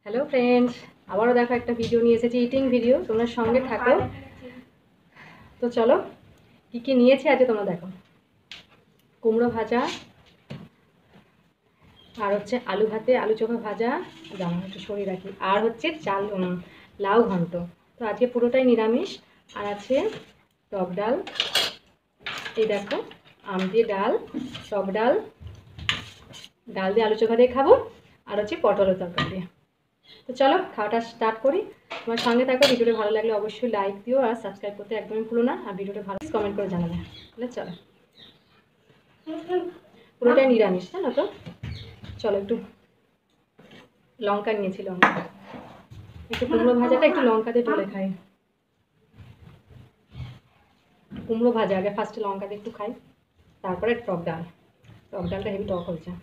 Hello friends, আবারও দেখো একটা ভিডিও নিয়ে এসেছি, ইটিং ভিডিও। তোমরা সঙ্গে থাকো। তো চলো কী কী নিয়েছি আজকে তোমরা দেখো। কুমড়ো ভাজা, আর হচ্ছে আলু ভাতে, আলু চোখা ভাজা, জামা একটু সরিয়ে রাখি, আর হচ্ছে লাউ ঘন্ট। তো আজকে পুরোটাই নিরামিষ। আর আছে টক ডাল, এই দেখো আম দিয়ে ডাল, টক ডাল, ডাল দিয়ে আলু চোখা দিয়ে খাবো, আর হচ্ছে পটলের তরকারি দিয়ে। তো চলো খাওয়াটা স্টার্ট করি। তোমার সঙ্গে থাকো। ভিডিওটা ভালো লাগলে অবশ্যই লাইক দিও, আর সাবস্ক্রাইব করতে একদমই ভুলো না। আর ভিডিওটা ভালো কমেন্ট করে জানাবে। তাহলে চলো, পুরোটাই নিরামিষ, জানো তো। চলো একটু লঙ্কা নিয়েছি, লঙ্কা একটু, কুমড়ো ভাজাটা একটু লঙ্কা দিয়ে ডলে খাই। কুমড়ো ভাজা আগে ফার্স্টে লঙ্কা দিয়ে একটু খাই, তারপরে টক ডাল। টক ডালটা হেভি টক হয়েছে।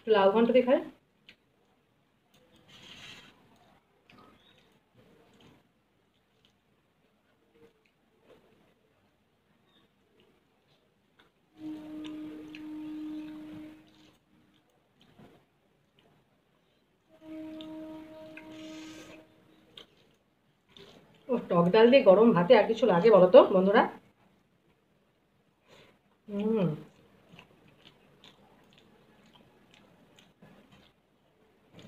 লাউ ঘন্ট দিয়ে খাই। ও, টক ডাল দিয়ে গরম ভাতে আর কিছু লাগে বলো তো বন্ধুরা? হুম,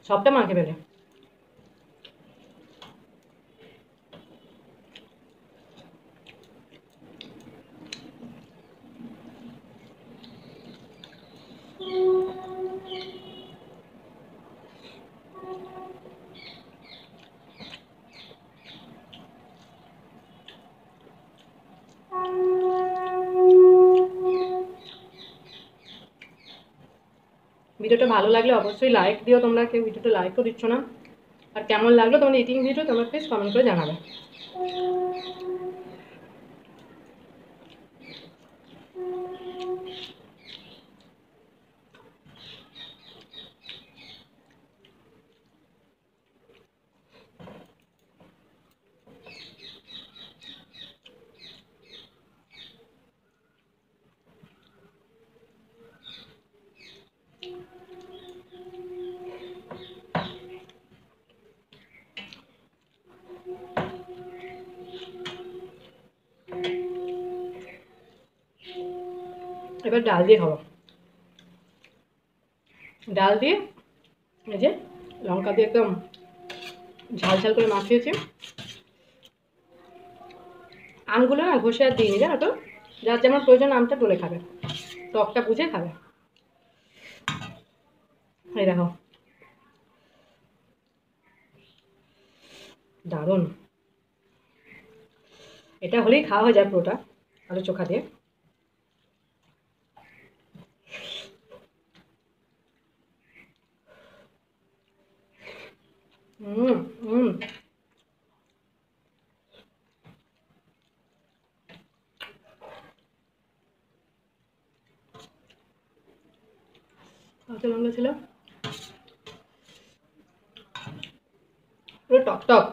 সবটা মাখে ফেলে। ভিডিওটা ভালো লাগলে অবশ্যই লাইক দিও। তোমরা কেউ ভিডিওটা লাইকও দিচ্ছ না। আর কেমন লাগলো তোমার ইটিং ভিডিও তোমরা প্লিজ কমেন্ট করে জানাবে। এবার ডাল দিয়ে খাবো। ডাল দিয়ে এই যে লঙ্কা দিয়ে একদম ঝাল ঝাল করে মাখিয়েছি। আমগুলো না ঘষে আর দিইনি, জানো তো। যার যেমন প্রয়োজন আমটা তুলে খাবে, টকটা বুঝে খাবে। এই দেখো, দারুণ। এটা হলেই খাওয়া হয়ে যায় পুরোটা, আলু চোখা দিয়ে। হুম হুম। কাঁচা লঙ্কা ছিল, পুরো টক টক।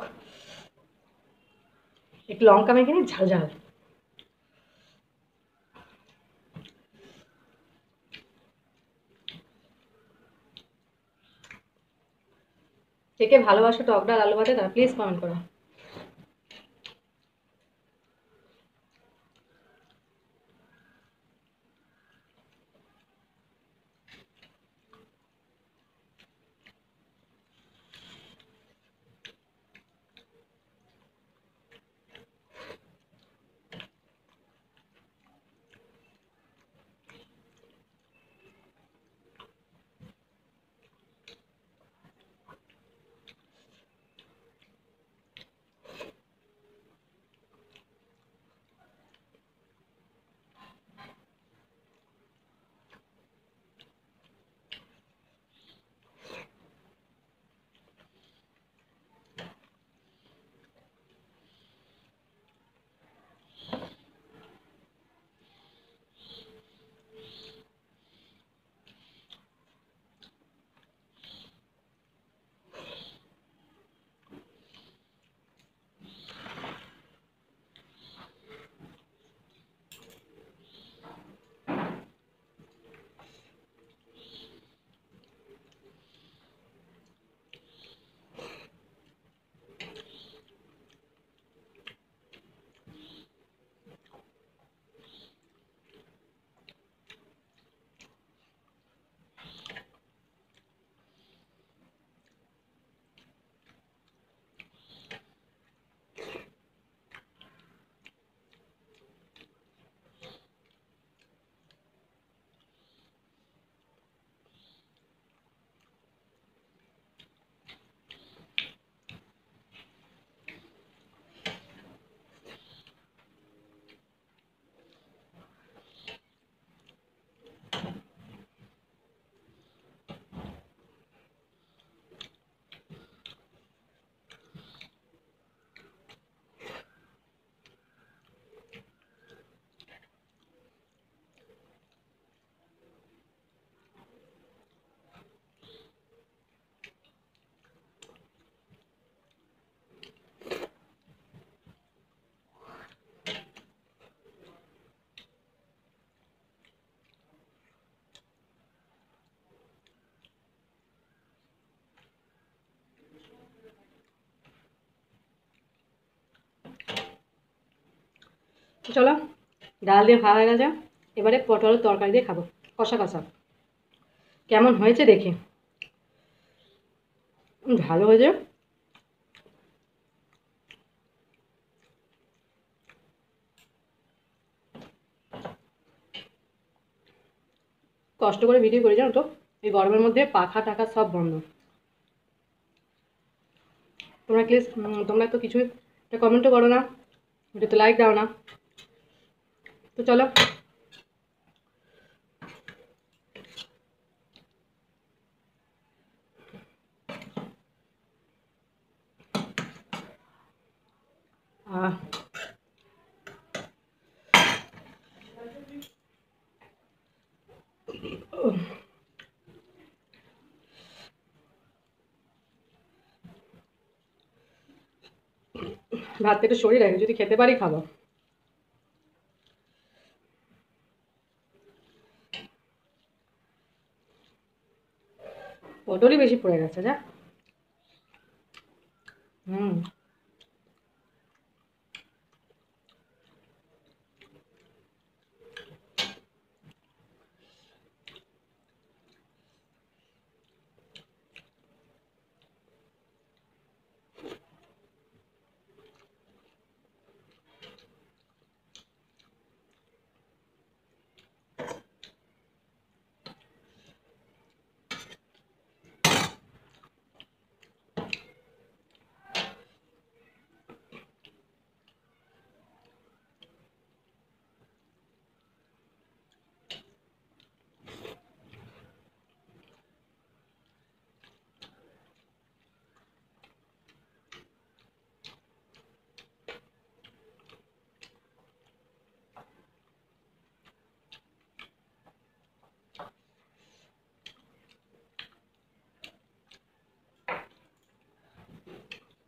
একটু লঙ্কা মেখে নিই, ঝাল ঝাল। কে কে ভালোবাসো টক ডাল আলু ভাতে, তারা প্লিজ কমেন্ট করো। চলো, ডাল দিয়ে খাওয়া হয়ে গেছে, এবারে পটল তরকারি দিয়ে খাবো, কষা কষা। কেমন হয়েছে দেখি। ভালো হয়েছে। কষ্ট করে ভিডিও করে জানো তো, এই গরমের মধ্যে পাখা টাখা সব বন্ধ। তোমরা প্লিজ, তোমরা তো কিছুই কমেন্টও করো না, ভিডিওতে লাইক দাও না। তো চলো, ভাতটা একটু সরিয়ে রাখি, যদি খেতে পারি খাবো। পটলই বেশি পড়ে গেছে যা। হুম।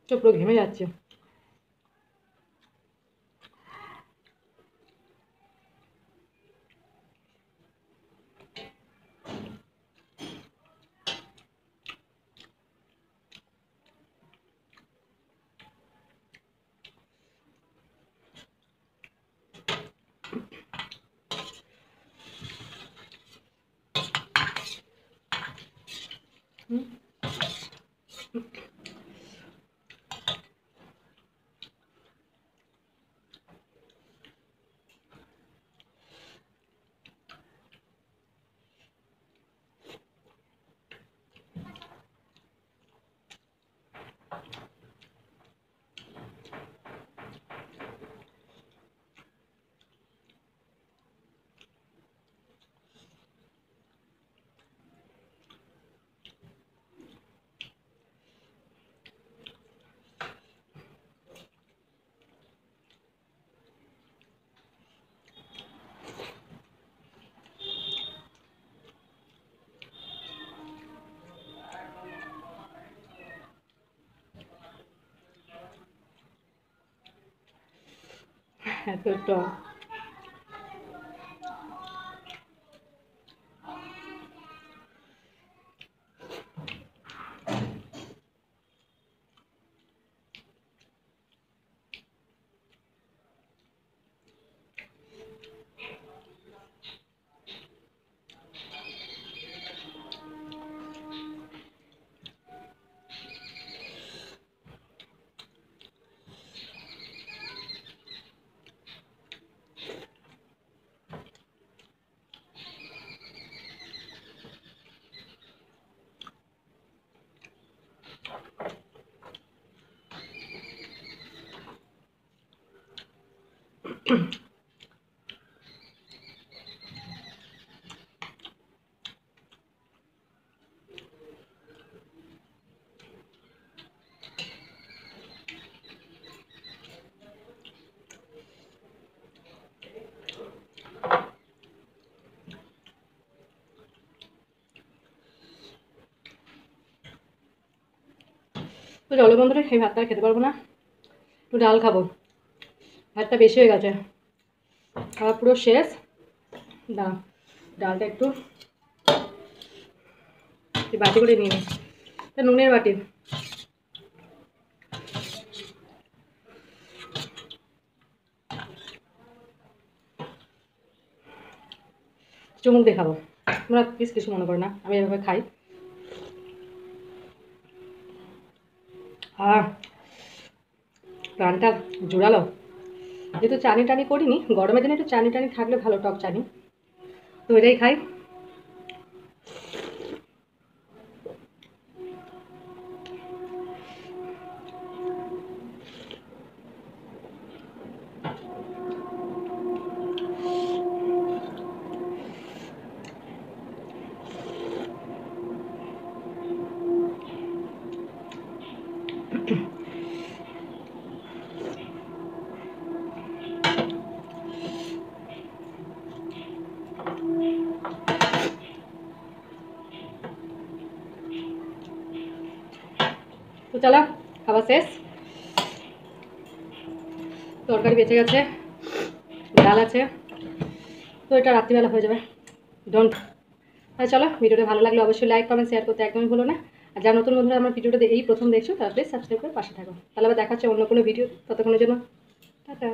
তো পুরো ঘেমে যাচ্ছে। হুম। এত টক। তো চলো বন্ধুরা, এই ভাতটা আর খেতে পারবো না, একটু ডাল খাবো। ভাতটা বেশি হয়ে গেছে, খাওয়া পুরো শেষ। ডালটা একটু বাটি করে নিয়ে নিই, নুনের বাটি। চুমুক দিয়ে খাবো, তোমরা প্লিজ কিছু মনে করো না, আমি এভাবে খাই। আর প্রাণটা জোড়ালো। যেহেতু চানি টানি করিনি, গরমের দিনে একটু চানি টানি থাকলে ভালো, টক চানি, তো এটাই খাই। তো চলো, খাবার শেষ, তরকারি বেঁচে গেছে, ডাল আছে, তো এটা রাত্রিবেলা হয়ে যাবে, ডোন্ট। তাহলে চলো, ভিডিওটা ভালো লাগলে অবশ্যই লাইক কমেন্ট শেয়ার করতে একদমই ভুলো না। আর যারা নতুন বন্ধুরা আমার ভিডিওটা এই প্রথম দেখছো, তারা প্লিজ সাবস্ক্রাইব করে পাশে থাকো। তাহলে আবার দেখাচ্ছে অন্য কোনো ভিডিও, ততক্ষণের জন্য টাটা।